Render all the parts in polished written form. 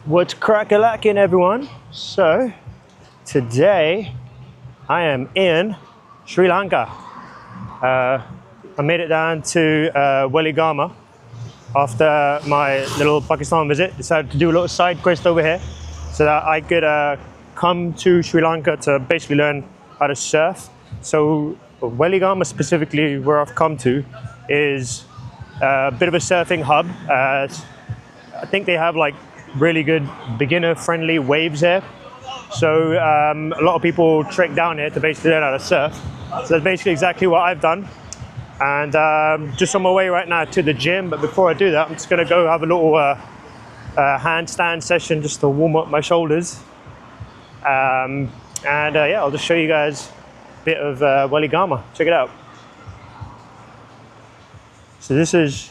What's crack-a-lackin', everyone? So, today I am in Sri Lanka. I made it down to Weligama after my little Pakistan visit. Decided to do a little side quest over here so that I could come to Sri Lanka to basically learn how to surf. So Weligama specifically, where I've come to, is a bit of a surfing hub. I think they have like really good beginner-friendly waves here. So a lot of people trek down here to basically learn how to surf. So that's basically exactly what I've done. And just on my way right now to the gym. But before I do that, I'm just going to go have a little handstand session just to warm up my shoulders. Yeah, I'll just show you guys a bit of Weligama. Check it out. So this is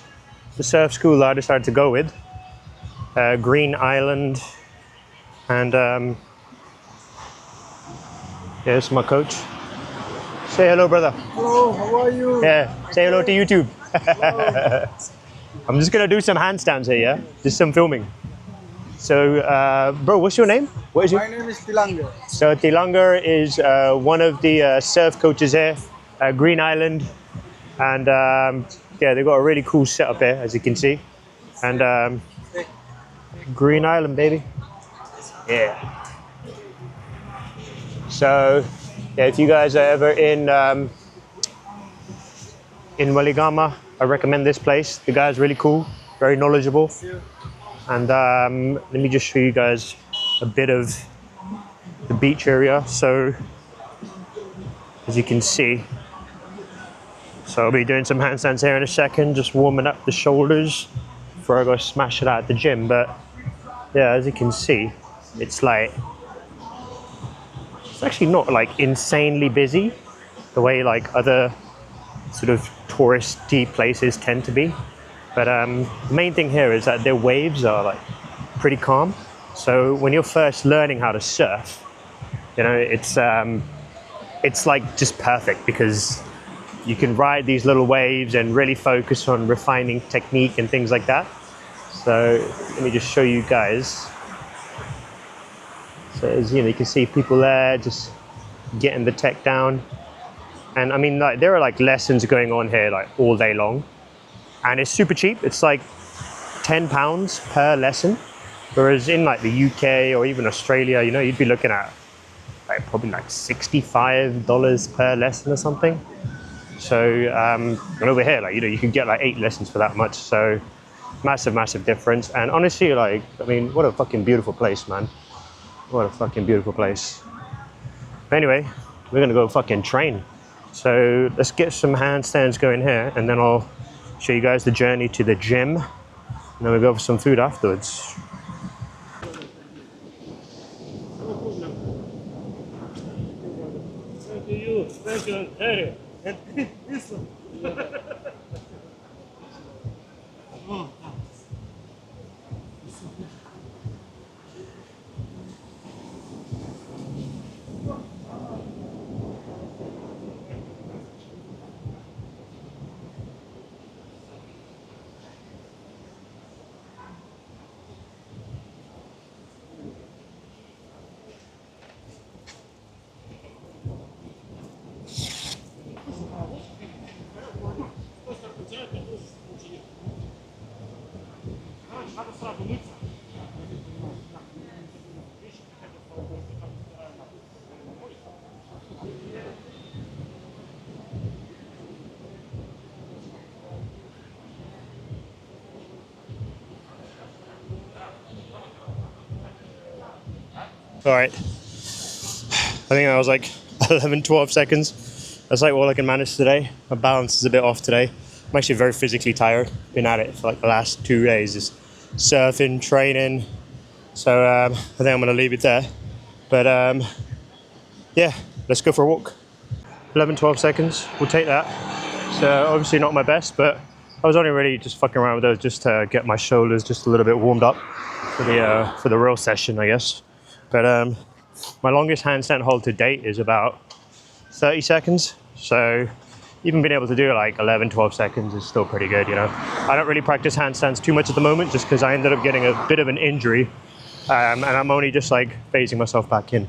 the surf school that I decided to go with. Green Island. And yeah, this is my coach. Say hello, brother. Hello, how are you? Yeah, say hello to YouTube. I'm just gonna do some handstands here, yeah? Just some filming. So, bro, what's your name? What is it? My name is Tilanga. So Tilanga is one of the surf coaches here at Green Island. And yeah, they've got a really cool setup here, as you can see. And Green Island, baby. Yeah. So, yeah, if you guys are ever in Weligama, I recommend this place. The guy's really cool, very knowledgeable. And let me just show you guys a bit of the beach area. So, as you can see, so I'll be doing some handstands here in a second, just warming up the shoulders before I go smash it out at the gym. But yeah, as you can see, it's like, it's actually not like insanely busy the way like other sort of touristy places tend to be. But the main thing here is that their waves are like pretty calm. So when you're first learning how to surf, you know, it's like just perfect because you can ride these little waves and really focus on refining technique and things like that. So let me just show you guys. So as you know, you can see people there just getting the tech down. And I mean, like, there are like lessons going on here like all day long. And it's super cheap. It's like £10 per lesson. Whereas in like the UK or even Australia, you know, you'd be looking at like probably like $65 per lesson or something. So, and over here, like, you know, you can get like 8 lessons for that much. So massive difference. And honestly, like, I mean, what a fucking beautiful place, man. What a fucking beautiful place. Anyway, we're gonna go fucking train. So let's get some handstands going here, and then I'll show you guys the journey to the gym, and then we'll go for some food afterwards. Thank you. Thank you, Harry. And this one. All right, I think that was like 11-12 seconds. That's like all I can manage today. My balance is a bit off today. I'm actually very physically tired. Been at it for like the last 2 days, just surfing, training. So I think I'm gonna leave it there. But yeah, let's go for a walk. 11-12 seconds, we'll take that. So obviously not my best, but I was only really just fucking around with those just to get my shoulders just a little bit warmed up for the real session, I guess. But my longest handstand hold to date is about 30 seconds. So even being able to do like 11, 12 seconds is still pretty good, you know. I don't really practice handstands too much at the moment just because I ended up getting a bit of an injury, and I'm only just like phasing myself back in.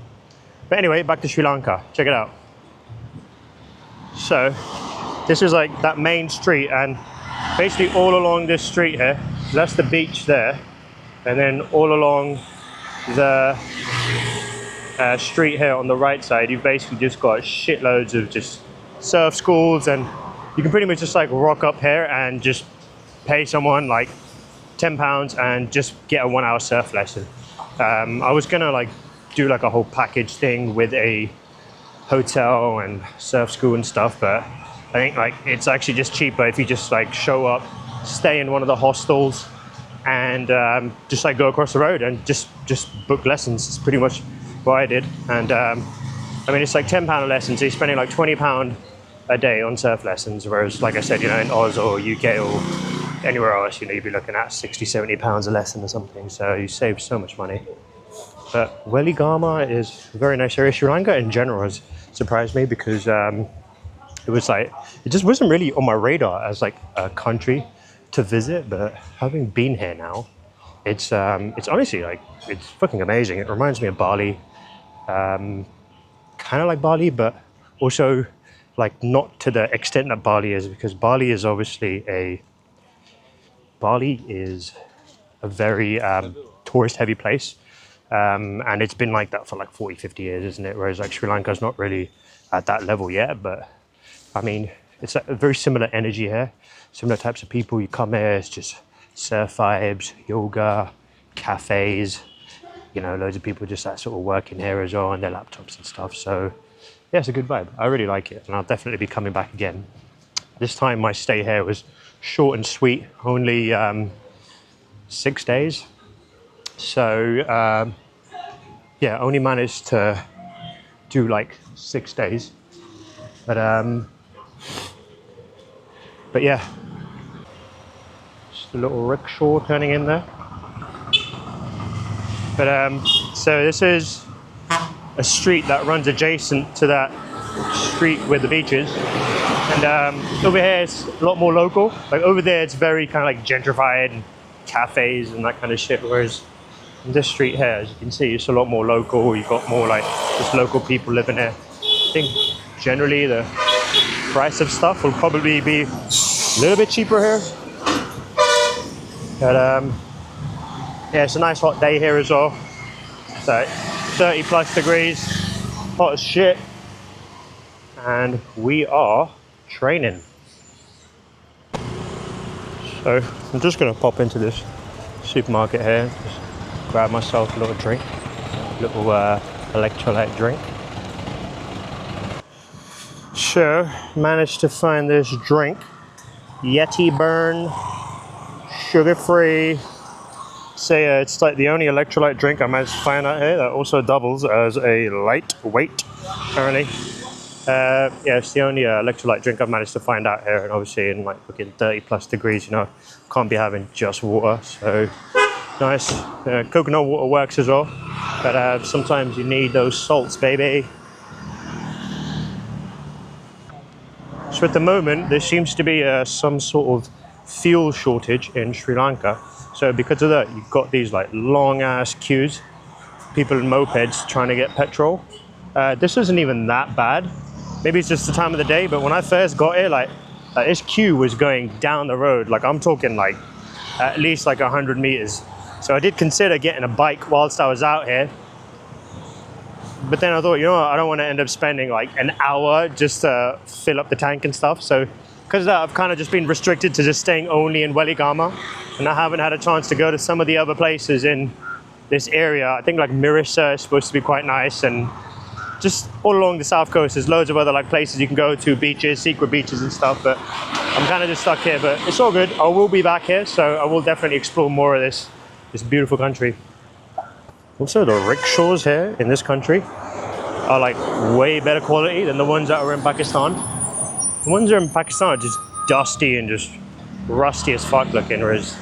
But anyway, back to Sri Lanka. Check it out. So this is like that main street, and basically all along this street here, that's the beach there, and then all along the street here on the right side, you've basically just got shitloads of just surf schools, and you can pretty much just like rock up here and just pay someone like £10 and just get a 1 hour surf lesson. I was gonna like do like a whole package thing with a hotel and surf school and stuff, but I think like it's actually just cheaper if you just like show up, stay in one of the hostels, and just like go across the road and just book lessons. It's pretty much what I did. And I mean, it's like £10 a lesson, so you're spending like £20 a day on surf lessons, whereas like I said, you know, in Oz or UK or anywhere else, you know, you'd be looking at 60, 70 pounds a lesson or something, so you save so much money. But Weligama is a very nice area. Sri Lanka in general has surprised me because it was like, it just wasn't really on my radar as like a country to visit, but having been here now, it's honestly like, it's fucking amazing. It reminds me of Bali, kind of like Bali, but also like not to the extent that Bali is, because Bali is a very tourist heavy place, and it's been like that for like 40, 50 years, isn't it? Whereas like Sri Lanka's not really at that level yet, but I mean, it's a very similar energy here, similar types of people. You come here, it's just surf vibes, yoga, cafes, you know, loads of people just that sort of working here as well on their laptops and stuff. So yeah, it's a good vibe. I really like it, and I'll definitely be coming back again. This time my stay here was short and sweet, only 6 days. So yeah, only managed to do like 6 days. But yeah, just a little rickshaw turning in there. But so this is a street that runs adjacent to that street with the beaches, and over here it's a lot more local. Like over there it's very kind of like gentrified and cafes and that kind of shit, whereas in this street here, as you can see, it's a lot more local. You've got more like just local people living here. I think generally the price of stuff will probably be a little bit cheaper here, but yeah, it's a nice hot day here as well. So 30 plus degrees, hot as shit, and we are training. So I'm just gonna pop into this supermarket here, just grab myself a little drink, little electrolyte drink. So managed to find this drink, Yeti Burn, sugar-free. So it's like the only electrolyte drink I managed to find out here that also doubles as a lightweight, apparently. Yeah, it's the only electrolyte drink I've managed to find out here, and obviously in like fucking 30 plus degrees, you know, can't be having just water. So nice. Coconut water works as well, but sometimes you need those salts, baby. So at the moment, there seems to be some sort of fuel shortage in Sri Lanka. So because of that, you've got these like long ass queues, people in mopeds trying to get petrol. This isn't even that bad. Maybe it's just the time of the day, but when I first got here, like this queue was going down the road. Like I'm talking like at least like 100 meters. So I did consider getting a bike whilst I was out here. But then I thought, you know what, I don't want to end up spending like an hour just to fill up the tank and stuff. So because of that, I've kind of just been restricted to just staying only in Weligama. And I haven't had a chance to go to some of the other places in this area. I think like Mirissa is supposed to be quite nice. And just all along the south coast, there's loads of other like places you can go to, beaches, secret beaches and stuff. But I'm kind of just stuck here, but it's all good. I will be back here, so I will definitely explore more of this beautiful country. Also, the rickshaws here in this country are like way better quality than the ones that are in Pakistan. The ones that are in Pakistan are just dusty and just rusty as fuck looking, whereas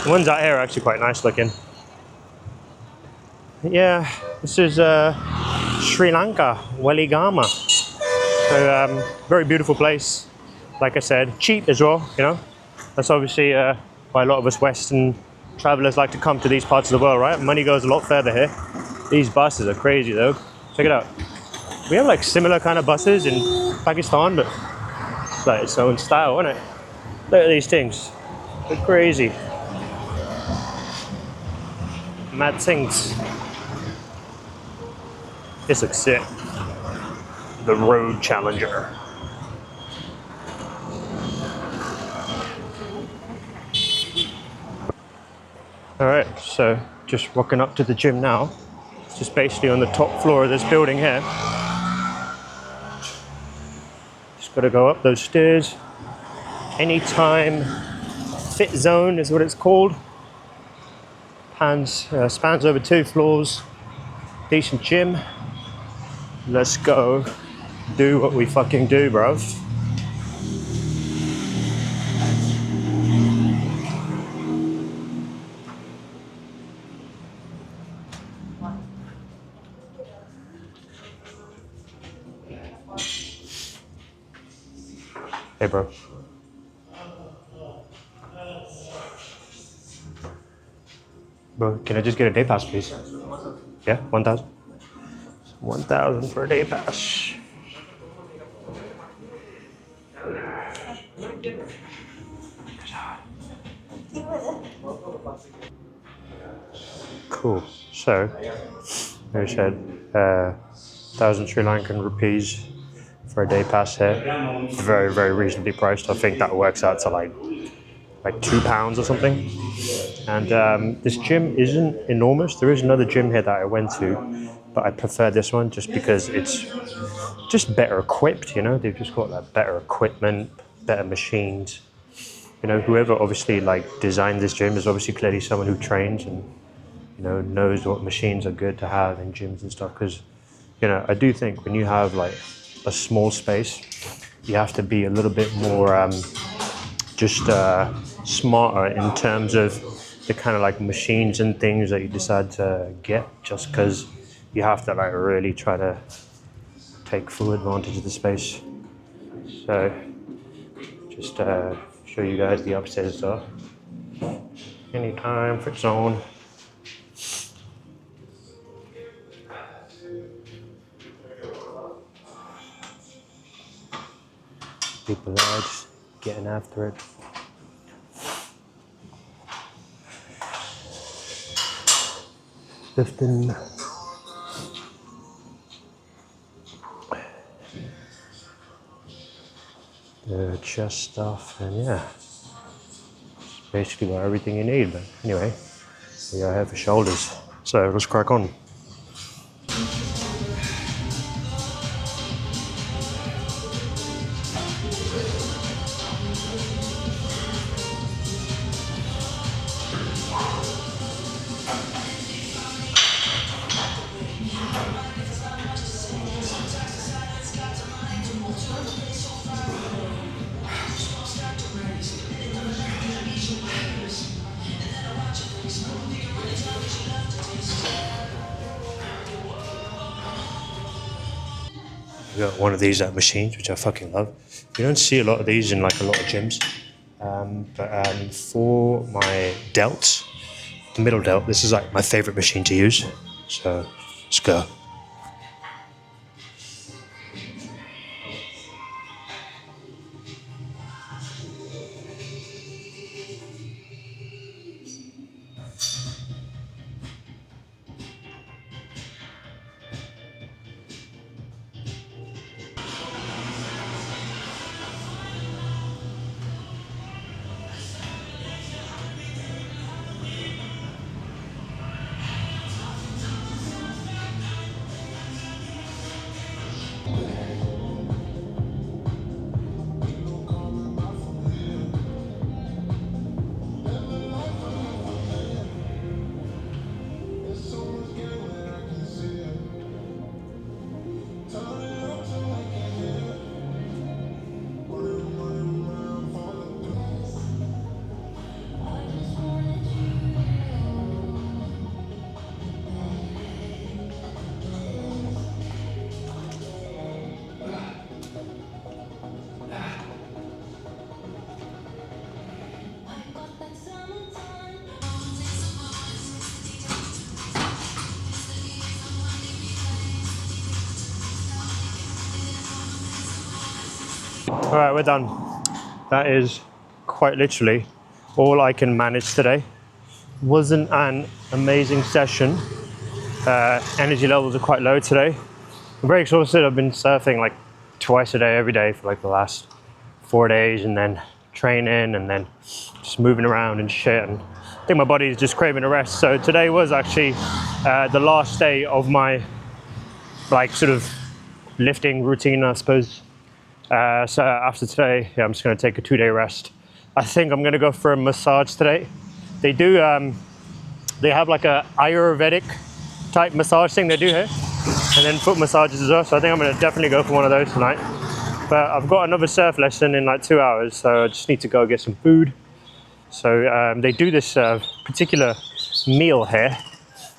the ones out here are actually quite nice looking. Yeah, this is Sri Lanka, Weligama. So very beautiful place. like I said, cheap as well. You know, that's obviously why a lot of us Western travelers like to come to these parts of the world, right? Money goes a lot further here. These buses are crazy though. Check it out. We have like similar kind of buses in Pakistan, but it's like its own style, isn't it? Look at these things. They're crazy. Mad things. This looks sick. The Road Challenger. Alright, so just walking up to the gym now. It's just basically on the top floor of this building here. Just gotta go up those stairs. Anytime Fit Zone is what it's called. Spans over 2 floors. Decent gym. Let's go do what we fucking do, bruv. Hey, bro. Bro, can I just get a day pass, please? Yeah, 1,000. 1,000 for a day pass. Cool. So, they said 1,000 Sri Lankan rupees for a day pass here. Very, very reasonably priced. I think that works out to like £2 or something. And this gym isn't enormous. There is another gym here that I went to, but I prefer this one just because it's just better equipped. You know, they've just got like better equipment, better machines. You know, whoever obviously like designed this gym is obviously clearly someone who trains and knows what machines are good to have in gyms and stuff. Because I do think when you have like a small space, you have to be a little bit more just smarter in terms of the kind of like machines and things that you decide to get, just because you have to like really try to take full advantage of the space. So just show you guys the upstairs stuff. Anytime Fit Zone. People are just getting after it. Lifting. The chest stuff, and yeah, it's basically got everything you need. But anyway, we are here for shoulders, so let's crack on. We got one of these machines, which I fucking love. You don't see a lot of these in like a lot of gyms. But for my delts, the middle delt, this is like my favorite machine to use. So let's go. All right, we're done. That is quite literally all I can manage today. Wasn't an amazing session. Energy levels are quite low today. I'm very exhausted. I've been surfing like twice a day, every day for like the last 4 days, and then training, and then just moving around and shit. And I think my body is just craving a rest. So today was actually the last day of my like sort of lifting routine, I suppose. So after today, yeah, I'm just going to take a 2-day rest. I think I'm going to go for a massage today. They do, they have like a Ayurvedic type massage thing they do here, and then foot massages as well. So I think I'm going to definitely go for one of those tonight. But I've got another surf lesson in like 2 hours, so I just need to go get some food. So they do this particular meal here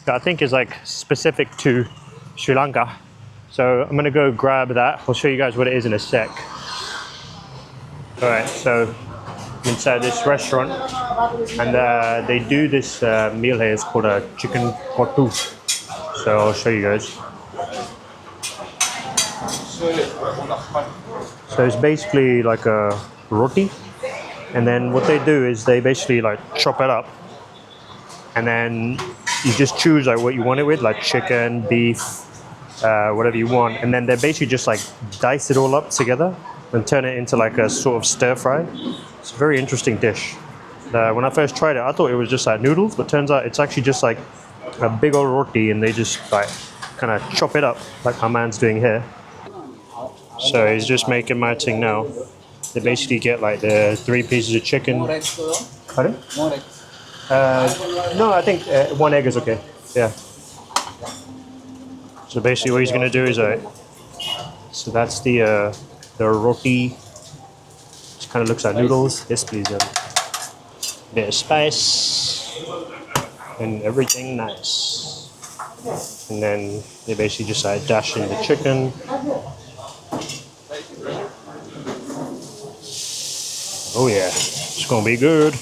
that I think is like specific to Sri Lanka. So I'm going to go grab that. I'll show you guys what it is in a sec. All right, so I'm inside this restaurant, and they do this meal here. It's called a chicken kotu. So I'll show you guys. So it's basically like a roti, and then what they do is they basically like chop it up, and then you just choose like what you want it with, like chicken, beef, whatever you want, and then they basically just like dice it all up together and turn it into like a sort of stir fry. It's a very interesting dish. When I first tried it, I thought it was just like noodles, but turns out it's actually just like a big old roti, and they just like kind of chop it up like my man's doing here. So he's just making my thing now. They basically get like the 3 pieces of chicken. Pardon? No, I think 1 egg is okay. Yeah. So basically what he's going to do is, so that's the roti. It kind of looks like noodles. Yes, please. Bit of spice and everything nice. And then they basically just dash in the chicken. Oh yeah, it's gonna be good.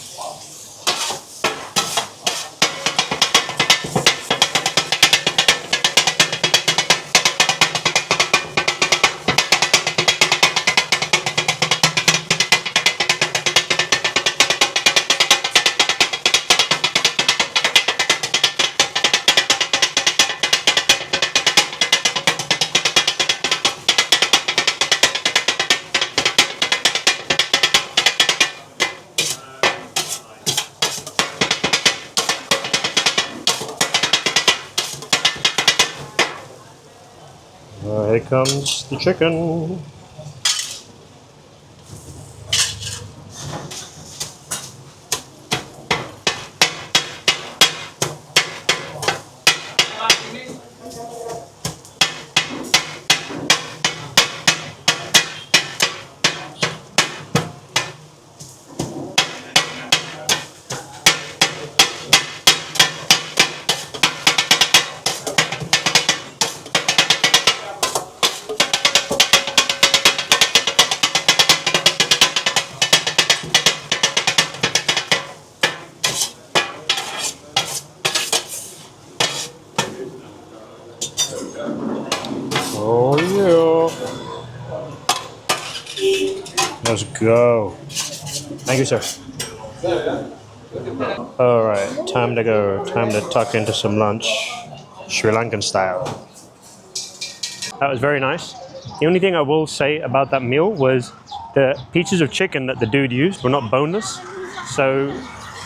Here comes the chicken. Oh yeah. Let's go. Thank you, sir. All right, time to go. Time to tuck into some lunch, Sri Lankan style. That was very nice. The only thing I will say about that meal was the pieces of chicken that the dude used were not boneless. So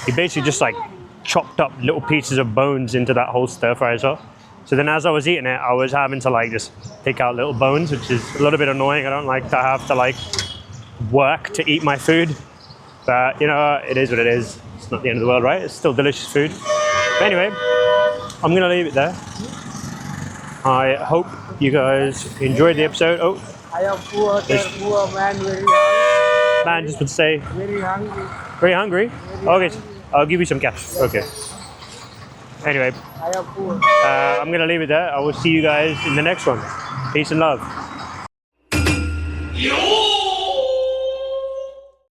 he basically just like chopped up little pieces of bones into that whole stir fry as well. So then as I was eating it, I was having to like just take out little bones, which is a little bit annoying. I don't like to have to like work to eat my food. But you know, it is what it is. It's not the end of the world, right? It's still delicious food. But anyway, I'm gonna leave it there. I hope you guys enjoyed the episode. Oh, I am poor, poor man, very hungry. man just would say, Very hungry. very hungry? Very Okay, hungry. I'll give you some cash. Okay. Anyway, I am poor. I'm gonna leave it there. I will see you guys in the next one. Peace and love.